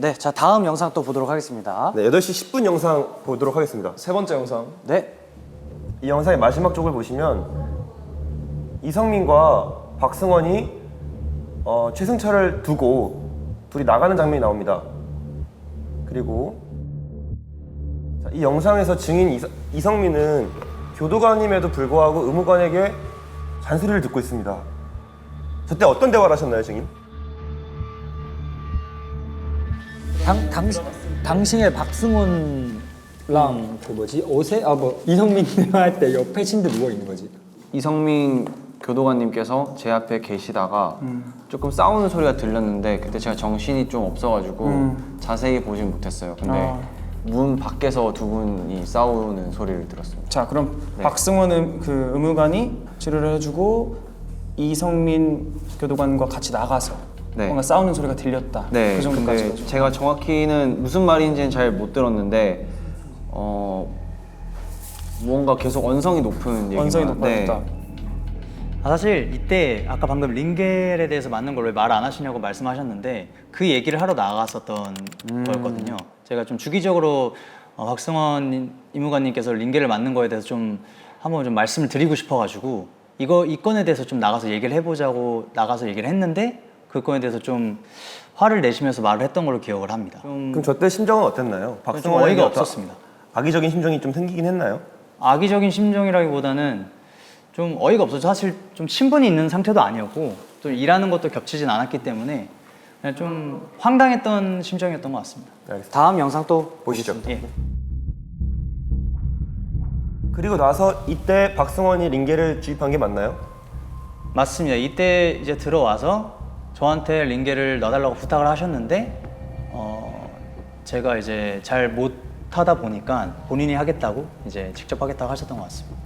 네, 자 다음 영상 또 보도록 하겠습니다. 네, 8시 10분 영상 보도록 하겠습니다. 세 번째 영상. 네, 이 영상의 마지막 쪽을 보시면 이성민과 박승원이 최승철을 두고 둘이 나가는 장면이 나옵니다. 그리고 자, 이 영상에서 증인 이성민은 교도관임에도 불구하고 의무관에게 잔소리를 듣고 있습니다. 저때 어떤 대화를 하셨나요, 증인? 당시에 박승원랑 그 뭐지 이성민 할 때 옆에 침대 누워 있는 거지. 이성민 교도관님께서 제 앞에 계시다가 조금 싸우는 소리가 들렸는데 그때 제가 정신이 좀 없어가지고 자세히 보진 못했어요. 근데 문 밖에서 두 분이 싸우는 소리를 들었습니다. 자, 그럼 네. 박승원 그 의무관이 치료를 해주고 이성민 교도관과 같이 나가서 네. 뭔가 싸우는 소리가 들렸다. 네, 그 정도까지. 근데 제가 정확히는 무슨 말인지는 잘 못 들었는데 뭔가 계속 언성이 높은 얘기만. 언성이 높아졌다. 사실 이때 아까 방금 링겔에 대해서 맞는 걸 왜 말 안 하시냐고 말씀하셨는데 그 얘기를 하러 나갔었던 거였거든요. 제가 좀 주기적으로 박승원 임무관님께서 링겔을 맞는 거에 대해서 좀 한번 좀 말씀을 드리고 싶어가지고 이 건에 대해서 좀 나가서 얘기를 해보자고 나가서 얘기를 했는데 그 건에 대해서 좀 화를 내시면서 말을 했던 걸로 기억을 합니다. 좀 그럼 저때 심정은 어땠나요? 박승원에게 어이가 어떤 없었습니다. 악의적인 심정이 좀 생기긴 했나요? 악의적인 심정이라기보다는 좀 어이가 없어서 사실 좀 친분이 있는 상태도 아니었고 또 일하는 것도 겹치진 않았기 때문에 그냥 좀 황당했던 심정이었던 것 같습니다. 다음 영상 또 보시죠. 예. 그리고 나서 이때 박승원이 링겔을 주입한 게 맞나요? 맞습니다. 이때 이제 들어와서 저한테 링겔을 넣어달라고 부탁을 하셨는데 제가 이제 잘 못하다 보니까 본인이 하겠다고 이제 직접 하겠다고 하셨던 것 같습니다.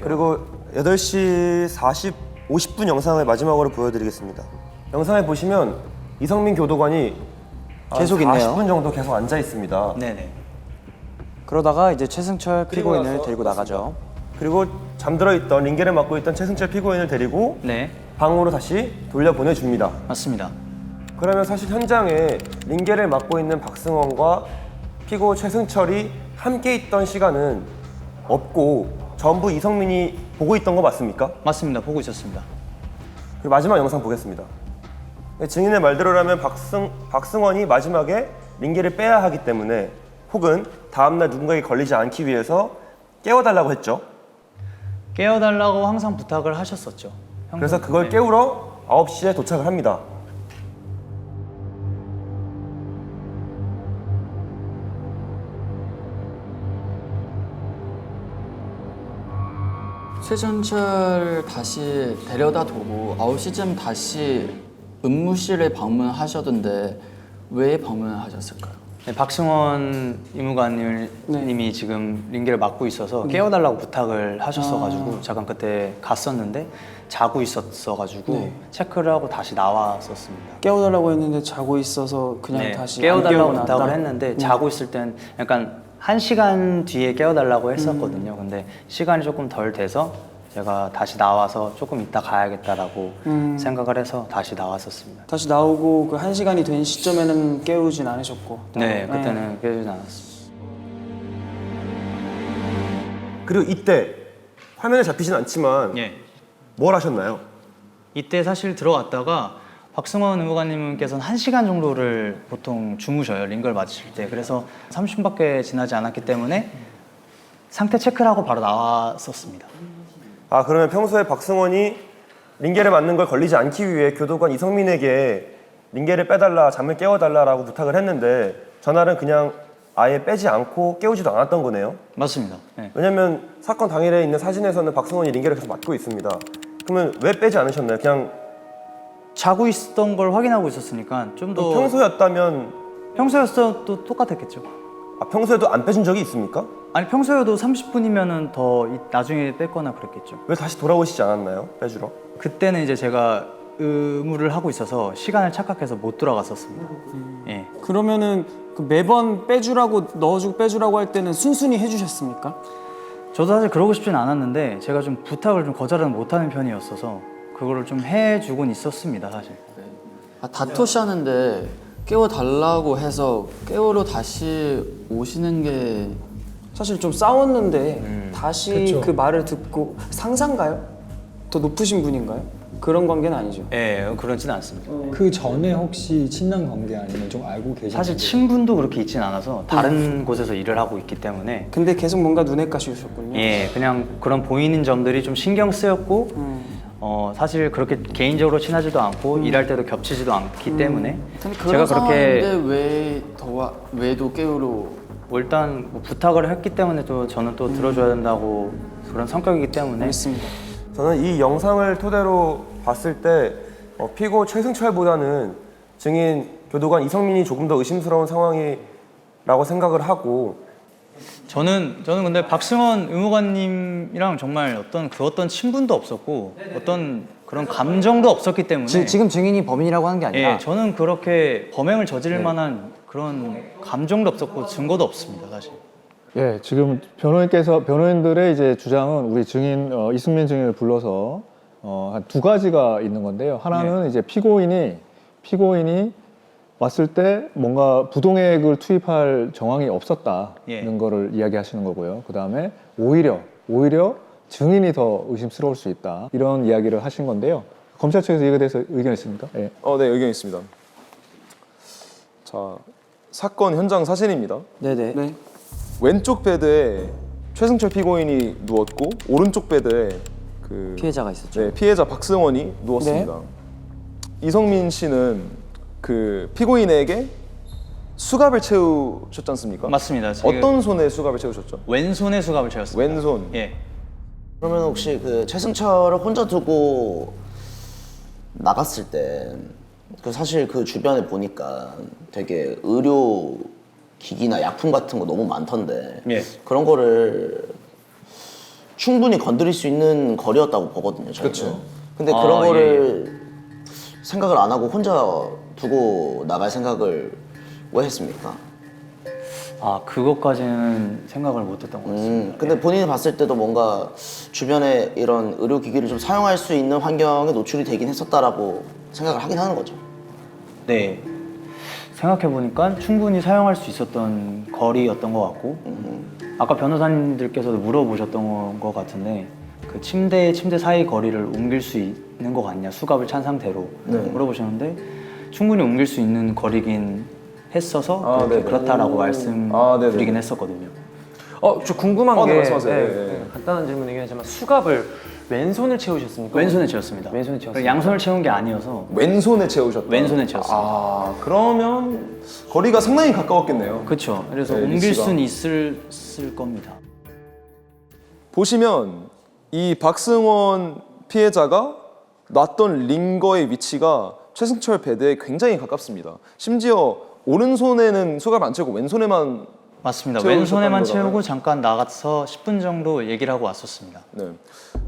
그리고 8시 50분 영상을 마지막으로 보여드리겠습니다. 영상에 보시면 이성민 교도관이 계속 있네요. 40분 정도 계속 앉아 있습니다. 네네. 그러다가 이제 최승철 피고인을 데리고 나가죠. 그리고 잠들어 있던 링겔을 맡고 있던 최승철 피고인을 데리고 네, 방으로 다시 돌려보내줍니다. 맞습니다. 그러면 사실 현장에 링겔을 맡고 있는 박승원과 피고 최승철이 함께 있던 시간은 없고 전부 이성민이 보고 있던 거 맞습니까? 맞습니다. 보고 있었습니다. 그리고 마지막 영상 보겠습니다. 증인의 말대로라면 박승원이 마지막에 링겔을 빼야 하기 때문에 혹은 다음날 누군가에게 걸리지 않기 위해서 깨워달라고 했죠. 깨워달라고 항상 부탁을 하셨었죠. 그래서 그걸 깨우러 9시에 도착을 합니다. 최승철 다시 데려다 두고 9시쯤 다시 의무실에 방문하셨던데 왜 방문을 하셨을까요? 네, 박승원 임무관님이 지금 링겔을 맡고 있어서 깨워달라고 부탁을 하셨어가지고 잠깐 그때 갔었는데 자고 있었어가지고 체크를 하고 다시 나왔었습니다. 깨워달라고 했는데 자고 있어서 그냥 네, 다시 깨워달라고 안 부탁을 깨우고 했는데 자고 있을 땐 약간 1시간 뒤에 깨워달라고 했었거든요. 근데 시간이 조금 덜 돼서 제가 다시 나와서 조금 이따 가야겠다라고 생각을 해서 다시 나왔었습니다. 다시 나오고 그 1시간이 된 시점에는 깨우진 않으셨고. 네, 그때는 깨우진 않았습니다. 그리고 이때 화면에 잡히진 않지만 예. 뭘 하셨나요? 이때 사실 들어갔다가 박승원 의무관님께서는 1시간 정도를 보통 주무셔요, 링걸 맞으실 때. 그래서 30분밖에 지나지 않았기 때문에 상태 체크를 하고 바로 나왔었습니다. 그러면 평소에 박승원이 링겔을 맞는 걸 걸리지 않기 위해 교도관 이성민에게 링겔을 빼달라, 잠을 깨워달라라고 부탁을 했는데 전날은 그냥 아예 빼지 않고 깨우지도 않았던 거네요. 맞습니다. 네. 왜냐면 사건 당일에 있는 사진에서는 박승원이 링겔을 계속 맞고 있습니다. 그러면 왜 빼지 않으셨나요? 그냥 자고 있었던 걸 확인하고 있었으니까 좀 더 평소였다면 평소였어도 똑같았겠죠. 평소에도 안 빼준 적이 있습니까? 아니 평소에도 30분이면은 더 나중에 뺐거나 그랬겠죠. 왜 다시 돌아오시지 않았나요? 빼주러? 그때는 이제 제가 의무를 하고 있어서 시간을 착각해서 못 돌아갔었습니다. 예. 그러면은 그 매번 빼주라고 넣어주고 빼주라고 할 때는 순순히 해주셨습니까? 저도 사실 그러고 싶진 않았는데 제가 좀 부탁을 좀 거절은 못하는 편이었어서 그거를 좀 해주곤 있었습니다, 사실. 다투셨는데 깨워달라고 해서 깨우러 다시 오시는 게 사실 좀 싸웠는데 다시 그 말을 듣고 상사인가요? 더 높으신 분인가요? 그런 관계는 아니죠. 예, 그렇진 않습니다. 그 전에 혹시 친남 관계 아니면 좀 알고 계신 사실 관계? 친분도 그렇게 있진 않아서 다른 곳에서 일을 하고 있기 때문에 근데 계속 뭔가 눈에 가시셨군요. 예, 그냥 그런 보이는 점들이 좀 신경 쓰였고 사실 그렇게 개인적으로 친하지도 않고 일할 때도 겹치지도 않기 때문에 근데 제가 그런 그렇게 상황인데 왜도 깨우러 뭐 일단 뭐 부탁을 했기 때문에 또 저는 또 들어줘야 된다고 그런 성격이기 때문에 알겠습니다. 저는 이 영상을 토대로 봤을 때 피고 최승철보다는 증인 교도관 이성민이 조금 더 의심스러운 상황이라고 생각을 하고 저는 근데 박승원 의무관님이랑 정말 어떤 친분도 없었고 어떤 그런 감정도 없었기 때문에 지금 증인이 범인이라고 하는 게 아니라 예, 저는 그렇게 범행을 저지를 만한 그런 감정도 없었고 증거도 없습니다, 사실. 예, 지금 변호인들의 이제 주장은 우리 증인 이승민 증인을 불러서 한 두 가지가 있는 건데요. 하나는 이제 피고인이 왔을 때 뭔가 부동액을 투입할 정황이 없었다는 거를 이야기하시는 거고요. 그 다음에 오히려 증인이 더 의심스러울 수 있다 이런 이야기를 하신 건데요. 검찰 측에서 이거에 대해서 의견 있습니까? 예. 네, 의견 있습니다. 자, 사건 현장 사진입니다. 네. 왼쪽 베드에 최승철 피고인이 누웠고 오른쪽 베드에 그 피해자가 있었죠. 네, 피해자 박승원이 누웠습니다. 이성민 씨는 그 피고인에게 수갑을 채우셨지 않습니까? 맞습니다. 어떤 손에 수갑을 채우셨죠? 왼손에 수갑을 채웠습니다. 왼손. 예. 그러면 혹시 그 최승철을 혼자 두고 나갔을 때 그 사실 그 주변에 보니까 되게 의료 기기나 약품 같은 거 너무 많던데 예. 그런 거를 충분히 건드릴 수 있는 거리였다고 보거든요. 저는. 그쵸. 근데 그런 거를 생각을 안 하고 혼자 두고 나갈 생각을 왜 했습니까? 그것까지는 생각을 못했던 것 같습니다. 근데 본인이 봤을 때도 뭔가 주변에 이런 의료기기를 좀 사용할 수 있는 환경에 노출이 되긴 했었다라고 생각을 하긴 하는 거죠. 네. 생각해보니까 충분히 사용할 수 있었던 거리였던 것 같고 아까 변호사님들께서도 물어보셨던 것 같은데 그 침대 사이 거리를 옮길 수 있는 것 같냐 수갑을 찬 상태로 물어보셨는데 충분히 옮길 수 있는 거리긴 했어서 그렇다라고 말씀드리긴 했었거든요. 저 궁금한 게 말씀하세요. 간단한 질문이긴 하지만 수갑을 왼손을 채우셨습니까? 왼손에 채웠습니다. 왼손에 채웠어요. 양손을 채운 게 아니어서 왼손에 채우셨다. 왼손에 채웠습니다. 그러면 거리가 상당히 가까웠겠네요. 그렇죠. 그래서 네, 옮길 위치가. 수는 있을 겁니다. 보시면 이 박승원 피해자가 놨던 링거의 위치가 최승철 베드에 굉장히 가깝습니다. 심지어 오른손에는 수갑을 안 채우고 왼손에만 맞습니다. 채우셨다는 왼손에만 거잖아요. 채우고 잠깐 나가서 10분 정도 얘기를 하고 왔었습니다. 네.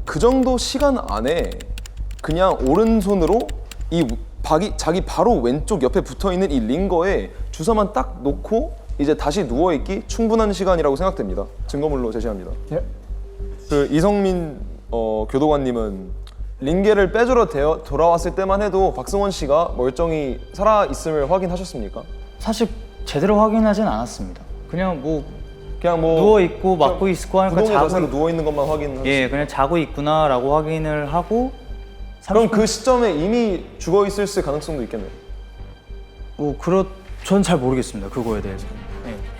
그 정도 시간 안에 그냥 오른손으로 자기 바로 왼쪽 옆에 붙어있는 이 링거에 주사만 딱 놓고 이제 다시 누워있기 충분한 시간이라고 생각됩니다. 증거물로 제시합니다. 예. 그 이성민 교도관님은 링겔을 빼주러 돌아왔을 때만 해도 박승원 씨가 멀쩡히 살아있음을 확인하셨습니까? 사실 제대로 확인하진 않았습니다. 그냥 뭐 그냥 누워 있고 맞고 있고 하니까 부동의 자세로 누워 있는 것만 확인하셨어요. 예, 그냥 자고 있구나라고 확인을 하고 그럼 그 시점에 이미 죽어 있을 가능성도 있겠네요. 전 잘 모르겠습니다. 그거에 대해서는.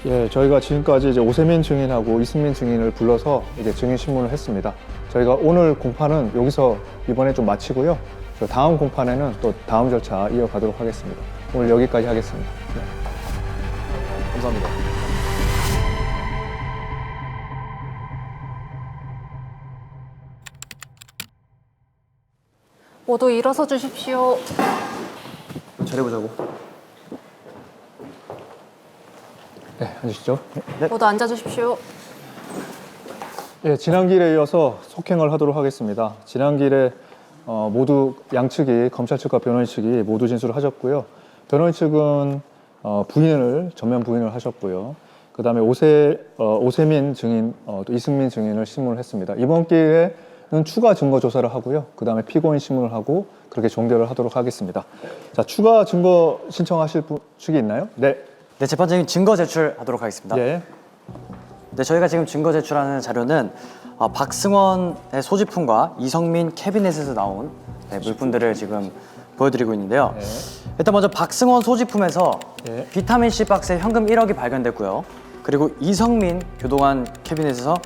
예, 저희가 지금까지 이제 오세민 증인하고 이승민 증인을 불러서 이제 증인 신문을 했습니다. 저희가 오늘 공판은 여기서 이번에 좀 마치고요. 저 다음 공판에는 또 다음 절차 이어가도록 하겠습니다. 오늘 여기까지 하겠습니다. 네. 감사합니다. 모두 일어서 주십시오. 잘해보자고. 네, 앉으시죠. 모두 앉아 주십시오. 예, 지난 길에 이어서 속행을 하도록 하겠습니다. 지난 길에 모두 양측이 검찰 측과 변호인 측이 모두 진술을 하셨고요. 변호인 측은 전면 부인을 하셨고요. 그 다음에 오세민 증인, 또 이승민 증인을 신문을 했습니다. 이번 기회에는 추가 증거 조사를 하고요. 그 다음에 피고인 신문을 하고 그렇게 종결을 하도록 하겠습니다. 자, 추가 증거 신청하실 분 측이 있나요? 네. 네, 재판장님 증거 제출하도록 하겠습니다. 예. 네, 저희가 지금 증거 제출하는 자료는 박승원의 소지품과 이성민 캐비넷에서 나온 물품들을 지금 보여드리고 있는데요. 일단 먼저 박승원 소지품에서 비타민 C 박스에 현금 1억이 발견됐고요. 그리고 이성민 교도관 캐비넷에서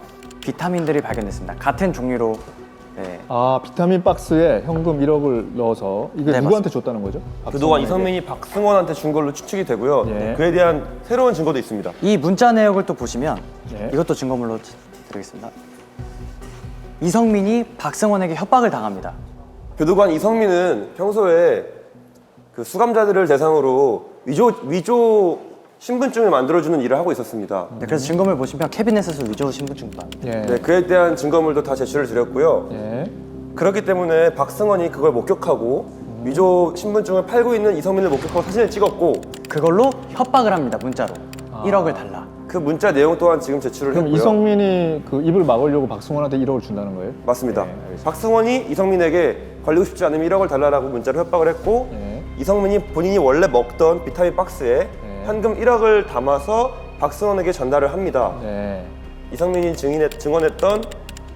비타민들이 발견됐습니다. 같은 종류로. 네. 아, 비타민 박스에 현금 1억을 넣어서 이게 네, 누구한테 줬다는 거죠? 그동안 박승원에게. 이성민이 박승원한테 준 걸로 추측이 되고요. 예. 그에 대한 새로운 증거도 있습니다. 이 문자 내역을 또 보시면 네. 이것도 증거물로 드리겠습니다. 이성민이 박승원에게 협박을 당합니다. 교도관 이성민은 평소에 그 수감자들을 대상으로 위조 신분증을 만들어주는 일을 하고 있었습니다. 네, 그래서 증거물 보시면 캐비넷에서 위조 신분증도 예. 네, 그에 대한 증거물도 다 제출을 드렸고요. 예. 그렇기 때문에 박승원이 그걸 목격하고 위조 신분증을 팔고 있는 이성민을 목격하고 사진을 찍었고 그걸로 협박을 합니다. 문자로 1억을 달라. 그 문자 내용 또한 지금 제출을 그럼 했고요. 이성민이 그 입을 막으려고 박승원한테 1억을 준다는 거예요? 맞습니다. 네, 알겠습니다. 박승원이 이성민에게 걸리고 싶지 않으면 1억을 달라고 문자로 협박을 했고 네. 이성민이 본인이 원래 먹던 비타민 박스에 현금 1억을 담아서 박승원에게 전달을 합니다. 네. 이성민이 증언했던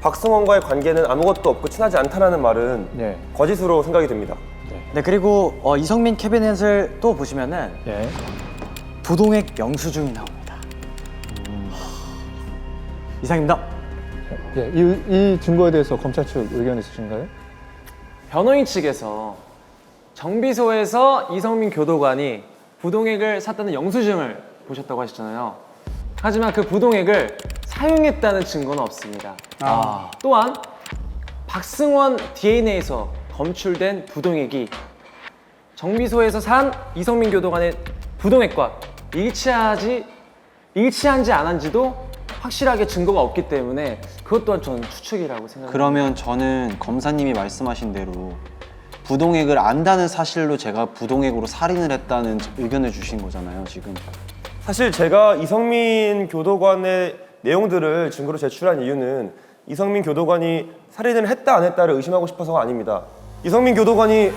박승원과의 관계는 아무것도 없고 친하지 않다는 말은 네. 거짓으로 생각이 됩니다. 네, 그리고 이성민 캐비넷을 또 보시면은 예. 부동액 영수증이 나옵니다. 이상입니다. 예. 이 증거에 대해서 검찰 측 의견 있으신가요? 변호인 측에서 정비소에서 이성민 교도관이 부동액을 샀다는 영수증을 보셨다고 하셨잖아요. 하지만 그 부동액을 사용했다는 증거는 없습니다. 또한 박승원 DNA에서 검출된 부동액이 정비소에서 산 이성민 교도관의 부동액과 일치한지 안 한지도 확실하게 증거가 없기 때문에 그것 또한 저는 추측이라고 생각합니다. 그러면 저는 검사님이 말씀하신 대로 부동액을 안다는 사실로 제가 부동액으로 살인을 했다는 의견을 주신 거잖아요, 지금. 사실 제가 이성민 교도관의 내용들을 증거로 제출한 이유는 이성민 교도관이 살인을 했다 안 했다를 의심하고 싶어서가 아닙니다. 이성민 교도관이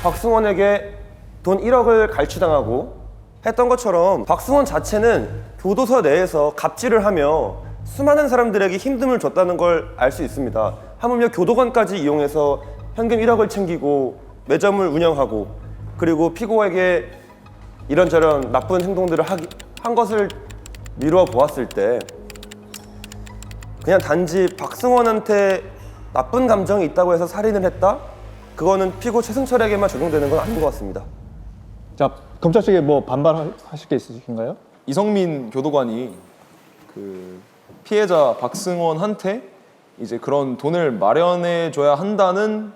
박승원에게 돈 1억을 갈취당하고 했던 것처럼 박승원 자체는 교도소 내에서 갑질을 하며 수많은 사람들에게 힘듦을 줬다는 걸 알 수 있습니다. 하물며 교도관까지 이용해서 현금 1억을 챙기고 매점을 운영하고 그리고 피고에게 이런저런 나쁜 행동들을 한 것을 미루어 보았을 때 그냥 단지 박승원한테 나쁜 감정이 있다고 해서 살인을 했다? 그거는 피고 최승철에게만 적용되는 건 아닌 것 같습니다. 자, 검찰 측에 뭐 반발하실 게 있으신가요? 이성민 교도관이 그 피해자 박승원한테 이제 그런 돈을 마련해 줘야 한다는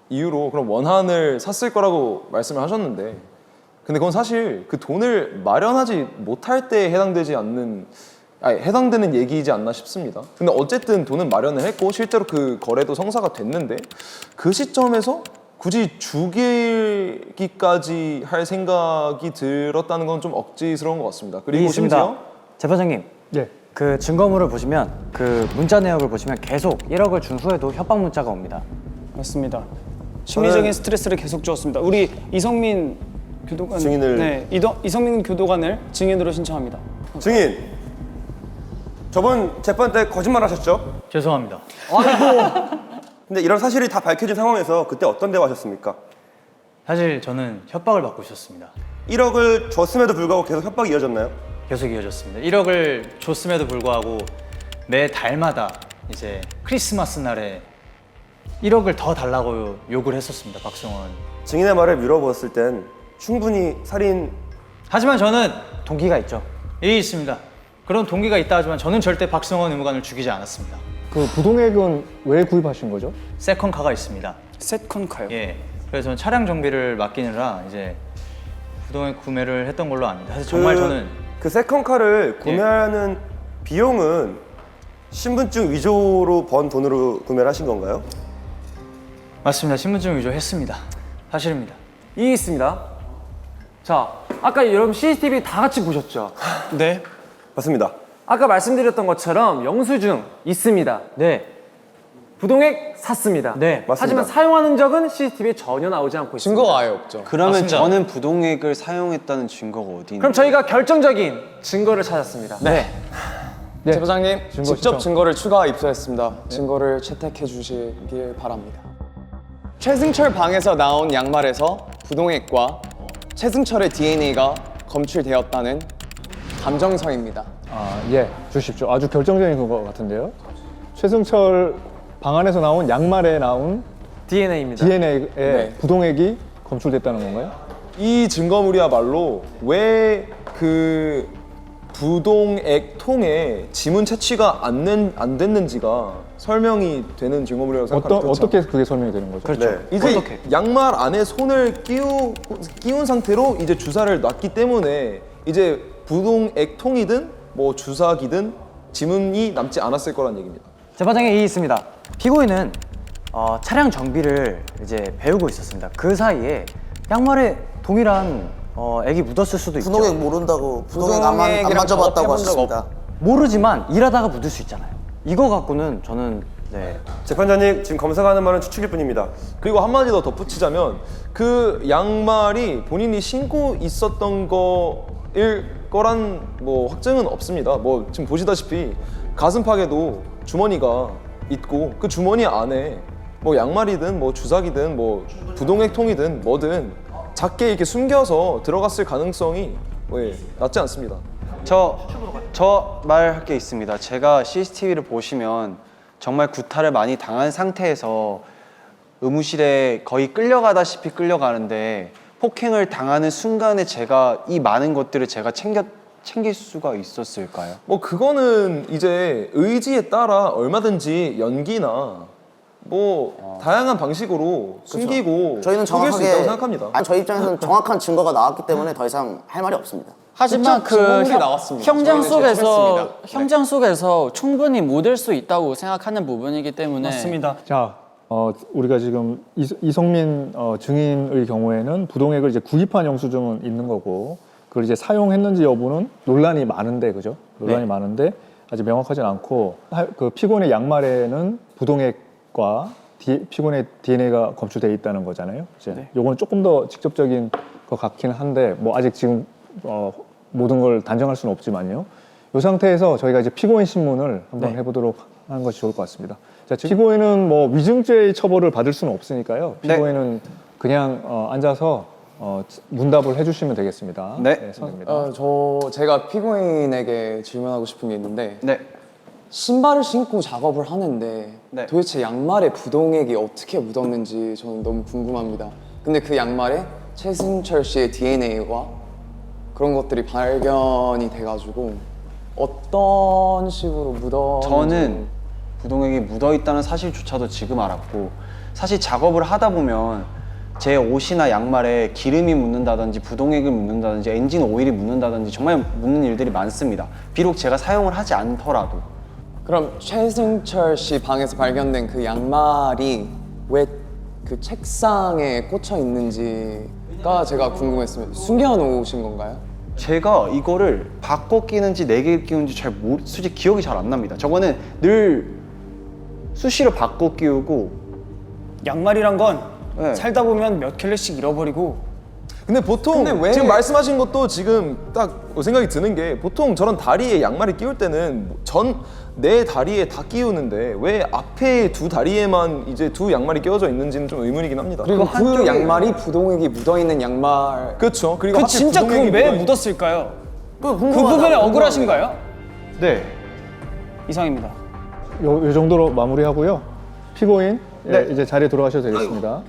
이유로 그런 원한을 샀을 거라고 말씀을 하셨는데, 근데 그건 사실 그 돈을 마련하지 못할 때에 해당되는 얘기이지 않나 싶습니다. 근데 어쨌든 돈은 마련을 했고 실제로 그 거래도 성사가 됐는데 그 시점에서 굳이 죽이기까지 할 생각이 들었다는 건 좀 억지스러운 것 같습니다. 그리고 있습니다. 심지어 재판장님, 예. 그 증거물을 보시면 그 문자 내역을 보시면 계속 1억을 준 후에도 협박 문자가 옵니다. 맞습니다. 심리적인 스트레스를 계속 주었습니다. 우리 이성민 교도관 증인을 이성민 교도관을 증인으로 신청합니다. 증인, 저번 재판 때 거짓말 하셨죠? 죄송합니다. 근데 이런 사실이 다 밝혀진 상황에서 그때 어떤 대화하셨습니까? 사실 저는 협박을 받고 있었습니다. 1억을 줬음에도 불구하고 계속 협박이 이어졌나요? 계속 이어졌습니다. 1억을 줬음에도 불구하고 매 달마다 이제 크리스마스 날에 1억을 더 달라고 요구를 했었습니다, 박승원. 증인의 말을 미뤄보았을 땐 충분히 살인... 하지만 저는 동기가 있죠. 있습니다. 그런 동기가 있다 하지만 저는 절대 박승원 의무관을 죽이지 않았습니다. 그 부동액은 왜 구입하신 거죠? 세컨카가 있습니다. 세컨카요? 예. 그래서 저는 차량 정비를 맡기느라 이제 부동액 구매를 했던 걸로 압니다. 그래서 정말 저는 그 세컨카를 구매하는 비용은 신분증 위조로 번 돈으로 구매를 하신 건가요? 맞습니다. 신분증 위조했습니다. 사실입니다. 이 있습니다. 자, 아까 여러분 CCTV 다 같이 보셨죠? 맞습니다. 아까 말씀드렸던 것처럼 영수증 있습니다. 네. 부동액 샀습니다. 네, 맞습니다. 하지만 사용한 흔적은 CCTV에 전혀 나오지 않고 있습니다. 증거가 아예 없죠. 그러면 저는 부동액을 사용했다는 증거가 어디 있나요? 그럼 저희가 결정적인 증거를 찾았습니다. 네. 네. 재부장님, 증거 직접 시청. 증거를 추가 입수했습니다. 증거를 채택해 주시길 바랍니다. 최승철 방에서 나온 양말에서 부동액과 최승철의 DNA가 검출되었다는 감정서입니다. 아, 예, 주십시오. 아주 결정적인 것 같은데요. 최승철 방 안에서 나온 양말에 나온 DNA입니다. DNA에 네. 부동액이 검출됐다는 건가요? 이 증거물이야말로 왜 그 부동액 통에 지문 채취가 안 됐는지가 설명이 되는 증거물이라고 생각합니다. 어떻게 그게 설명이 되는 거죠? 그렇죠. 이제 양말 안에 손을 끼운 상태로 이제 주사를 놨기 때문에 이제 부동액 통이든 뭐 주사기든 지문이 남지 않았을 거란 얘기입니다. 재판장에 이의 있습니다. 피고인은 차량 정비를 이제 배우고 있었습니다. 그 사이에 양말에 동일한 액이 묻었을 수도 있죠. 부동액 모른다고 부동액 안 만져봤다고 하셨습니다. 모르지만 일하다가 묻을 수 있잖아요. 이거 갖고는 저는 네. 재판장님 지금 검사가 하는 말은 추측일 뿐입니다. 그리고 한마디 더 덧붙이자면 그 양말이 본인이 신고 있었던 거일 거란 뭐 확증은 없습니다. 뭐 지금 보시다시피 가슴팍에도 주머니가 있고 그 주머니 안에 뭐 양말이든 뭐 주사기든 뭐 부동액 통이든 뭐든 작게 이렇게 숨겨서 들어갔을 가능성이 낮지 않습니다. 저 말할 게 있습니다. 제가 CCTV를 보시면 정말 구타를 많이 당한 상태에서 의무실에 거의 끌려가다시피 끌려가는데 폭행을 당하는 순간에 제가 이 많은 것들을 제가 챙길 수가 있었을까요? 뭐 그거는 이제 의지에 따라 얼마든지 연기나 뭐 다양한 방식으로 숨기고 저희는 속일 수 있다고 생각합니다. 아니, 저희 입장에서는 정확한 증거가 나왔기 때문에 더 이상 할 말이 없습니다. 하지만 그 현장 속에서 현장 속에서 충분히 묻을 수 있다고 생각하는 부분이기 때문에 자, 우리가 지금 이성민 증인의 경우에는 부동액을 이제 구입한 영수증은 있는 거고 그걸 이제 사용했는지 여부는 논란이 많은데, 그죠? 논란이 많은데 아직 명확하진 않고 그 피고인의 양말에는 부동액과 피고인의 DNA가 검출돼 있다는 거잖아요. 이제 요거는 조금 더 직접적인 것 같긴 한데 뭐 아직 지금 모든 걸 단정할 수는 없지만요. 이 상태에서 저희가 이제 피고인 신문을 한번 해보도록 하는 것이 좋을 것 같습니다. 자, 피고인은 뭐 위증죄의 처벌을 받을 수는 없으니까요. 피고인은 그냥 앉아서 문답을 해주시면 되겠습니다. 네. 선입니다. 제가 피고인에게 질문하고 싶은 게 있는데 네. 신발을 신고 작업을 하는데 도대체 양말에 부동액이 어떻게 묻었는지 저는 너무 궁금합니다. 근데 그 양말에 최승철 씨의 DNA와 그런 것들이 발견이 돼가지고 어떤 식으로 묻었는지 저는 부동액이 묻어있다는 사실조차도 지금 알았고 사실 작업을 하다 보면 제 옷이나 양말에 기름이 묻는다든지 부동액을 묻는다든지 엔진 오일이 묻는다든지 정말 묻는 일들이 많습니다. 비록 제가 사용을 하지 않더라도. 그럼 최승철 씨 방에서 발견된 그 양말이 왜 그 책상에 꽂혀 있는지가 제가 궁금했습니다. 숨겨놓으신 건가요? 제가 이거를 바꿔 끼는지 내게 끼우는지 솔직히 기억이 잘 안 납니다. 저거는 늘 수시로 바꿔 끼우고 양말이란 건 살다 보면 몇 켤레씩 잃어버리고 근데 보통 지금 말씀하신 것도 지금 딱 생각이 드는 게 보통 저런 다리에 양말을 끼울 때는 내 다리에 다 끼우는데 왜 앞에 두 다리에만 이제 두 양말이 끼워져 있는지는 좀 의문이긴 합니다. 그리고 그 양말이 부동액이 묻어있는 양말 그렇죠. 그리고 진짜 그건 왜 묻었을까요? 그 부분에 억울하신가요? 네. 이상입니다. 요 정도로 마무리하고요. 피고인 이제 자리에 돌아가셔도 되겠습니다.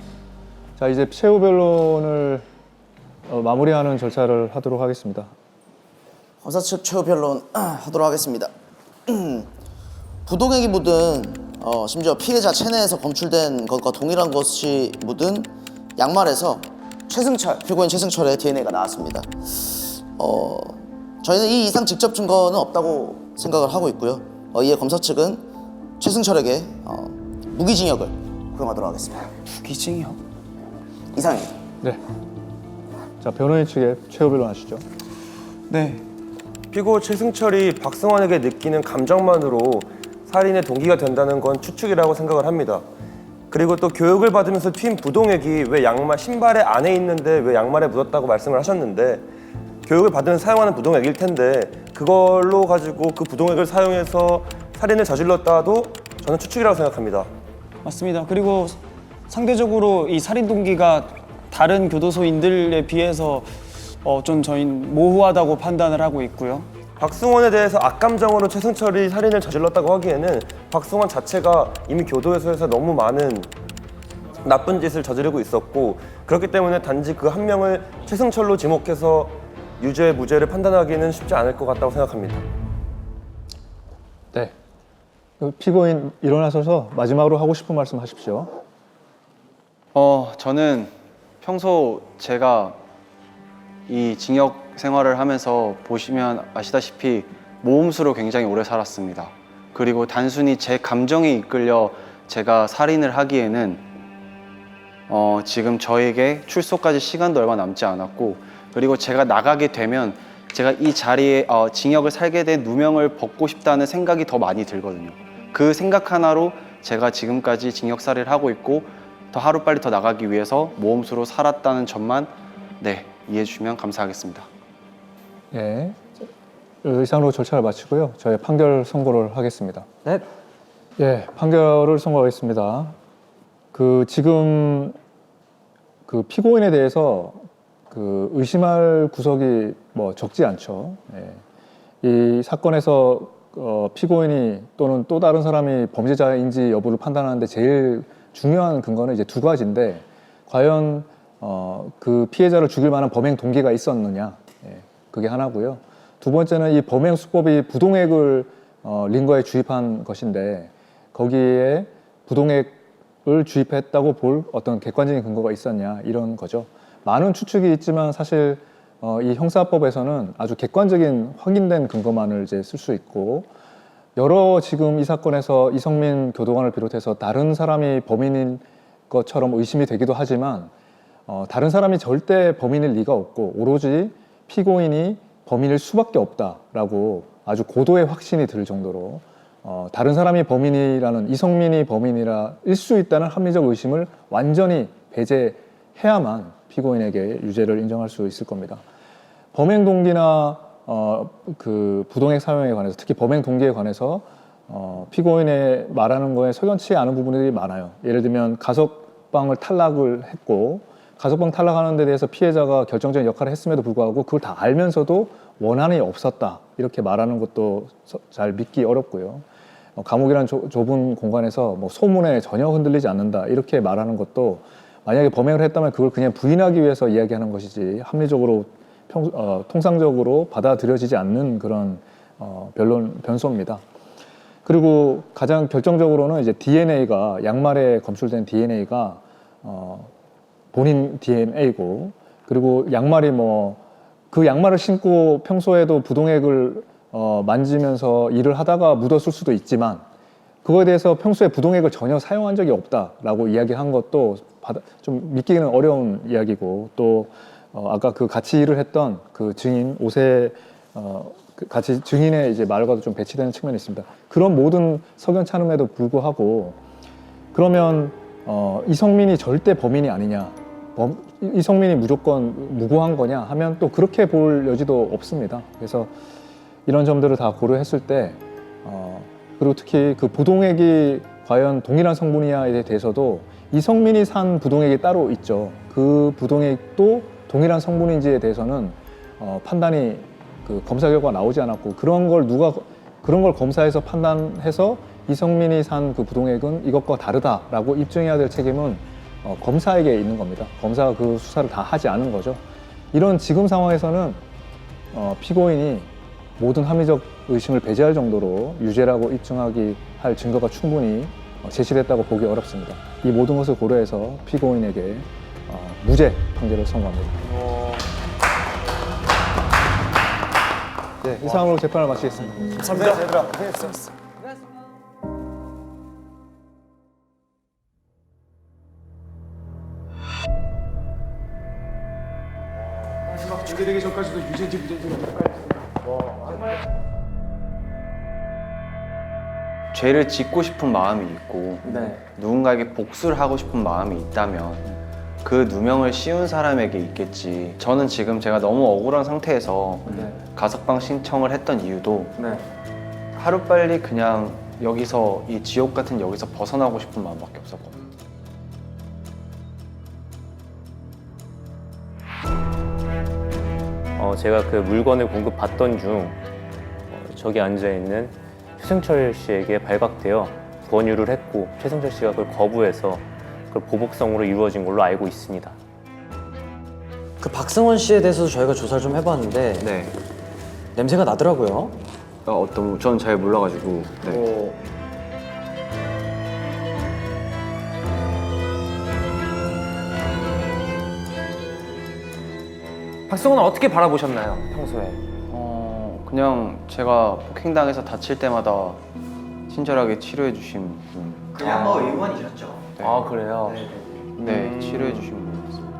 자, 이제 최후 변론을 마무리하는 절차를 하도록 하겠습니다. 검사 측 최후 변론 하도록 하겠습니다. 부동액이 묻은 심지어 피해자 체내에서 검출된 것과 동일한 것이 묻은 양말에서 피고인 최승철의 DNA가 나왔습니다. 저희는 이 이상 직접 증거는 없다고 생각을 하고 있고요. 이에 검사 측은 최승철에게 무기징역을 허용하도록 하겠습니다. 무기징역? 이상입니다. 네. 자, 변호인 측의 최후 변론 하시죠. 네. 피고 최승철이 박승원에게 느끼는 감정만으로 살인의 동기가 된다는 건 추측이라고 생각을 합니다. 그리고 또 교육을 받으면서 튄 부동액이 왜 신발의 안에 있는데 왜 양말에 묻었다고 말씀을 하셨는데 교육을 받으면서 사용하는 부동액일 텐데 그걸로 가지고 그 부동액을 사용해서 살인을 저질렀다도 저는 추측이라고 생각합니다. 맞습니다. 그리고 상대적으로 이 살인 동기가 다른 교도소인들에 비해서 좀 저희는 모호하다고 판단을 하고 있고요. 박승원에 대해서 악감정으로 최승철이 살인을 저질렀다고 하기에는 박승원 자체가 이미 교도소에서 너무 많은 나쁜 짓을 저지르고 있었고 그렇기 때문에 단지 그 한 명을 최승철로 지목해서 유죄, 무죄를 판단하기는 쉽지 않을 것 같다고 생각합니다. 네. 피고인 일어나셔서 마지막으로 하고 싶은 말씀 하십시오. 저는 평소 제가 이 징역 생활을 하면서 보시면 아시다시피 모험수로 굉장히 오래 살았습니다. 그리고 단순히 제 감정에 이끌려 제가 살인을 하기에는 지금 저에게 출소까지 시간도 얼마 남지 않았고 그리고 제가 나가게 되면 제가 이 자리에 징역을 살게 된 누명을 벗고 싶다는 생각이 더 많이 들거든요. 그 생각 하나로 제가 지금까지 징역살이를 하고 있고 더 하루빨리 더 나가기 위해서 모험수로 살았다는 점만 이해해 주시면 감사하겠습니다. 예, 이상으로 절차를 마치고요. 저희 판결 선고를 하겠습니다. 네. 예, 판결을 선고하겠습니다. 지금 피고인에 대해서 의심할 구석이 적지 않죠. 예. 이 사건에서 피고인이 또는 또 다른 사람이 범죄자인지 여부를 판단하는데 제일 중요한 근거는 이제 두 가지인데 과연 그 피해자를 죽일 만한 범행 동기가 있었느냐, 그게 하나고요. 두 번째는 이 범행 수법이 부동액을 링거에 주입한 것인데 거기에 부동액을 주입했다고 볼 어떤 객관적인 근거가 있었냐, 이런 거죠. 많은 추측이 있지만 사실 이 형사법에서는 아주 객관적인 확인된 근거만을 이제 쓸 수 있고 여러 지금 이 사건에서 이성민 교도관을 비롯해서 다른 사람이 범인인 것처럼 의심이 되기도 하지만 다른 사람이 절대 범인일 리가 없고 오로지 피고인이 범인일 수밖에 없다라고 아주 고도의 확신이 들 정도로 다른 사람이 범인이라는 이성민이 범인이라 일 수 있다는 합리적 의심을 완전히 배제해야만 피고인에게 유죄를 인정할 수 있을 겁니다. 범행 동기나 그 부동액 사용에 관해서 특히 범행 동기에 관해서 피고인의 말하는 거에 석연치 않은 부분들이 많아요. 예를 들면 가석방을 탈락을 했고 가석방 탈락하는 데 대해서 피해자가 결정적인 역할을 했음에도 불구하고 그걸 다 알면서도 원한이 없었다 이렇게 말하는 것도 잘 믿기 어렵고요. 감옥이란 좁은 공간에서 소문에 전혀 흔들리지 않는다 이렇게 말하는 것도 만약에 범행을 했다면 그걸 그냥 부인하기 위해서 이야기하는 것이지 합리적으로 통상적으로 받아들여지지 않는 그런 변소입니다. 그리고 가장 결정적으로는 이제 DNA가 양말에 검출된 DNA가 본인 DNA고 그리고 양말이 그 양말을 신고 평소에도 부동액을 만지면서 일을 하다가 묻었을 수도 있지만 그거에 대해서 평소에 부동액을 전혀 사용한 적이 없다라고 이야기한 것도 좀 믿기는 어려운 이야기고 또 아까 그 같이 일을 했던 그 증인 같이 증인의 이제 말과도 좀 배치되는 측면이 있습니다. 그런 모든 석연찮음에도 불구하고 그러면 이성민이 절대 범인이 아니냐, 이성민이 무조건 무고한 거냐 하면 또 그렇게 볼 여지도 없습니다. 그래서 이런 점들을 다 고려했을 때 그리고 특히 그 부동액이 과연 동일한 성분이냐에 대해서도 이성민이 산 부동액이 따로 있죠. 그 부동액도 동일한 성분인지에 대해서는 판단이 그 검사 결과가 나오지 않았고 그런 걸 검사해서 판단해서 이성민이 산 그 부동액은 이것과 다르다라고 입증해야 될 책임은 검사에게 있는 겁니다. 검사가 그 수사를 다 하지 않은 거죠. 이런 지금 상황에서는 피고인이 모든 합리적 의심을 배제할 정도로 유죄라고 입증하기 할 증거가 충분히 제시됐다고 보기 어렵습니다. 이 모든 것을 고려해서 피고인에게 무죄 판결을 선고합니다. 네, 이상으로 재판을 마치겠습니다. 감사합니다. 얘들아, 고생했어. 마지막 중계되기 전까지도 유죄인지 무죄인지 죄를 짓고 싶은 마음이 있고 누군가에게 복수를 하고 싶은 마음이 있다면 그 누명을 씌운 사람에게 있겠지. 저는 지금 제가 너무 억울한 상태에서 가석방 신청을 했던 이유도 하루빨리 그냥 여기서 이 지옥 같은 여기서 벗어나고 싶은 마음밖에 없었거든요. 제가 그 물건을 공급받던 중 저기 앉아있는 최승철 씨에게 발각되어 권유를 했고 최승철 씨가 그걸 거부해서 그걸 보복성으로 이루어진 걸로 알고 있습니다. 그 박승원 씨에 대해서도 저희가 조사를 좀 해봤는데 냄새가 나더라고요. 저는 잘 몰라가지고. 박승원은 어떻게 바라보셨나요, 평소에? 그냥 제가 폭행당해서 다칠 때마다 친절하게 치료해 주신 분. 그 야구 의원이셨죠? 아 그래요? 네, 치료해 주신 분이었습니다.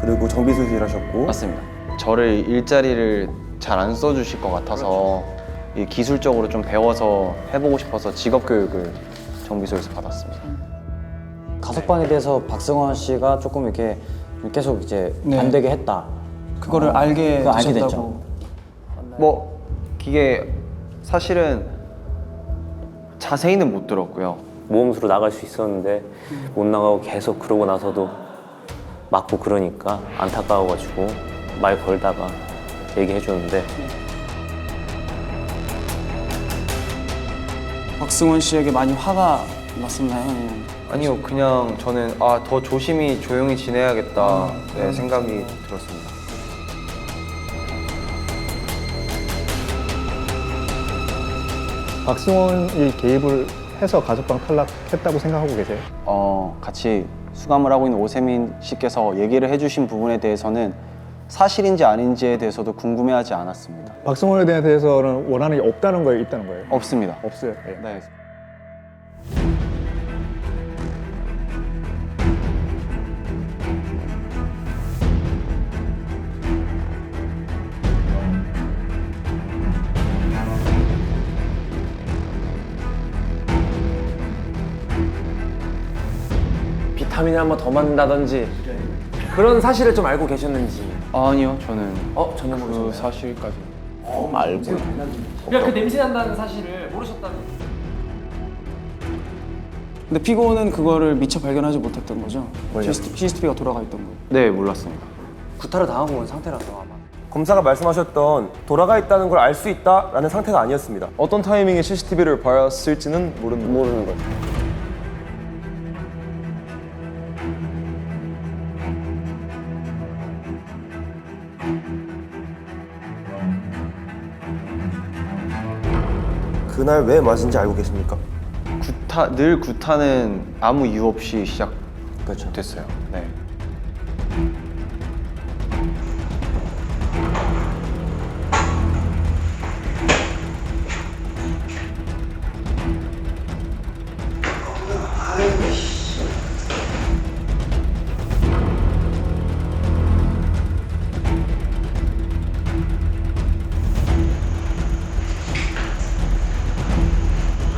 그리고 정비소에서 일하셨고. 맞습니다. 저를 일자리를 잘 안 써주실 것 같아서 이 기술적으로 좀 배워서 해보고 싶어서 직업교육을 정비소에서 받았습니다. 가석방에 대해서 박승원 씨가 조금 이렇게 계속 이제 반대게 했다. 그거를 알게 그거 알게 되셨다고. 됐죠. 뭐 이게 사실은 자세히는 못 들었고요. 모험수로 나갈 수 있었는데 못 나가고 계속 그러고 나서도 맞고 그러니까 안타까워가지고 말 걸다가 얘기해 줬는데 박승원 씨에게 많이 화가 났었나요? 아니면? 아니요, 그냥 저는 더 조심히 조용히 지내야겠다 생각이 들었습니다. 박승원이 개입을 해서 가석방 탈락했다고 생각하고 계세요? 같이 수감을 하고 있는 오세민 씨께서 얘기를 해주신 부분에 대해서는 사실인지 아닌지에 대해서도 궁금해하지 않았습니다. 박승원에 대해서는 원한이 없다는 거예요, 있다는 거예요? 없습니다. 없어요. 네. 비타민을 한 번 더 맞는다든지 그런 사실을 좀 알고 계셨는지. 아니요, 저는 전혀 모르셨나요? 그 사실까지. 알고. 그냥 그 냄새 난다는 사실을 모르셨다는. 근데 피고는 그거를 미처 발견하지 못했던 거죠? CCTV가 돌아가 있던 거. 네, 몰랐습니다. 구타를 당하고 온 상태라서 아마. 검사가 말씀하셨던 돌아가 있다는 걸 알 수 있다라는 상태가 아니었습니다. 어떤 타이밍에 CCTV를 봤을지는 모르는 거죠. 그날 왜 맞은지 알고 계십니까? 늘 구타는 아무 이유 없이 시작됐어요. 네.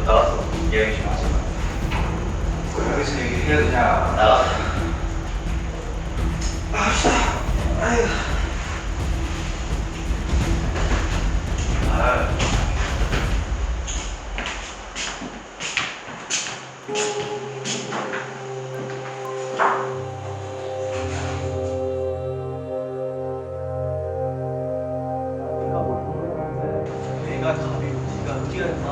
나가서 이야기 좀 하자. 여기서 얘기해야 되냐? 나가. 합시다. 아유. 내가 답이고 네가 의지가 있나?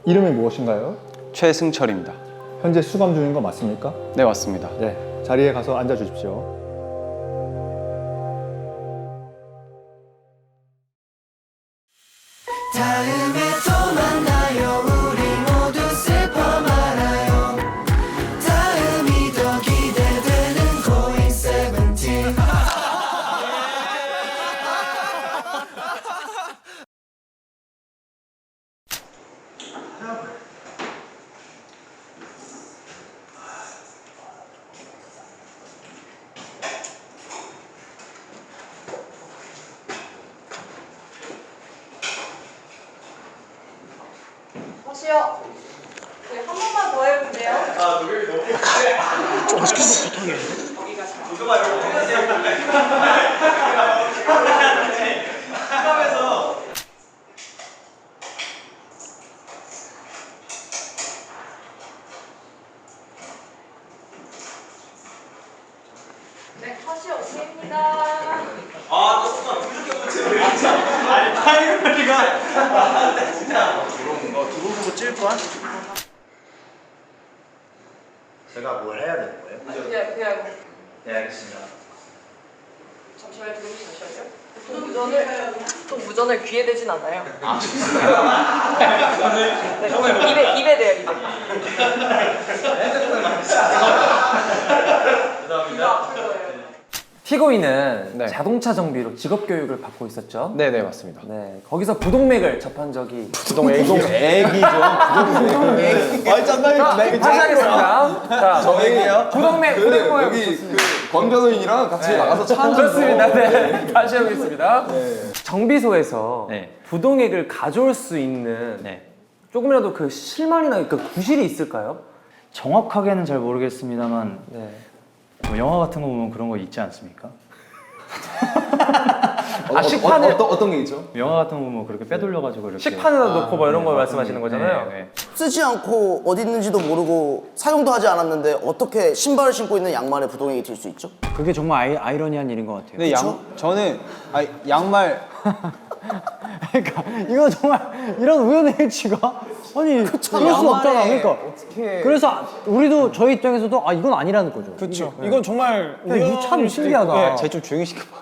이름이 무엇인가요? 최승철입니다. 현재 수감 중인 거 맞습니까? 네, 맞습니다. 네, 자리에 가서 앉아 주십시오. 다음에 또 만나요. 우리 모두 슬퍼 말아요. 다음이 더 기대되는 고잉 세븐틴. 혹시요? 네, 한 번만 더 해볼게요. 아, 노력이 너무 조금 시켜서 보통이에요. 네, 컷이 오케이입니다. 아, 너 순간 그렇게 못해. 아니, 타이머리가. 아, 진짜. 두고 보고 찔 거야? 제가 뭘 해야 되는 거예요? 그냥. 네, 알겠습니다. 잠시만요, 잠시만요. 또 무전을 귀에 대진 않아요. 아, 네, 입에 대요, 입에. 피고인은 자동차 정비로 직업 교육을 받고 있었죠? 네, 맞습니다. 네, 거기서 부동맥을 접한 적이 부동맥이죠. 부동맥. 다시 하겠습니다. 자, 정액이에요? 부동맥 여기 권 변호인이랑 같이 나가서 차 한잔 그렇습니다. 네, 다시 해보겠습니다. 정비소에서 부동액을 가져올 수 있는 조금이라도 그 실마리나 그 구실이 있을까요? 정확하게는 잘 모르겠습니다만 뭐 영화 같은 거 보면 그런 거 있지 않습니까? 식판을 어떤 게 있죠? 영화 같은 거 보면 그렇게 빼돌려가지고 이렇게 식판에다 놓고 뭐 이런 걸 말씀하시는 거잖아요. 쓰지 않고 어디 있는지도 모르고 사용도 하지 않았는데 어떻게 신발을 신고 있는 양말에 부동액이 들 수 있죠? 그게 정말 아이러니한 일인 것 같아요. 근데 저는 양말 그러니까 이거 정말 이런 우연의 일치가 아니 그럴 수 없잖아. 그러니까 그래서 우리도 저희 입장에서도 아 이건 아니라는 거죠. 그렇죠. 이건 정말 이거 참 신기하다. 쟤 좀 조용히 시켜봐.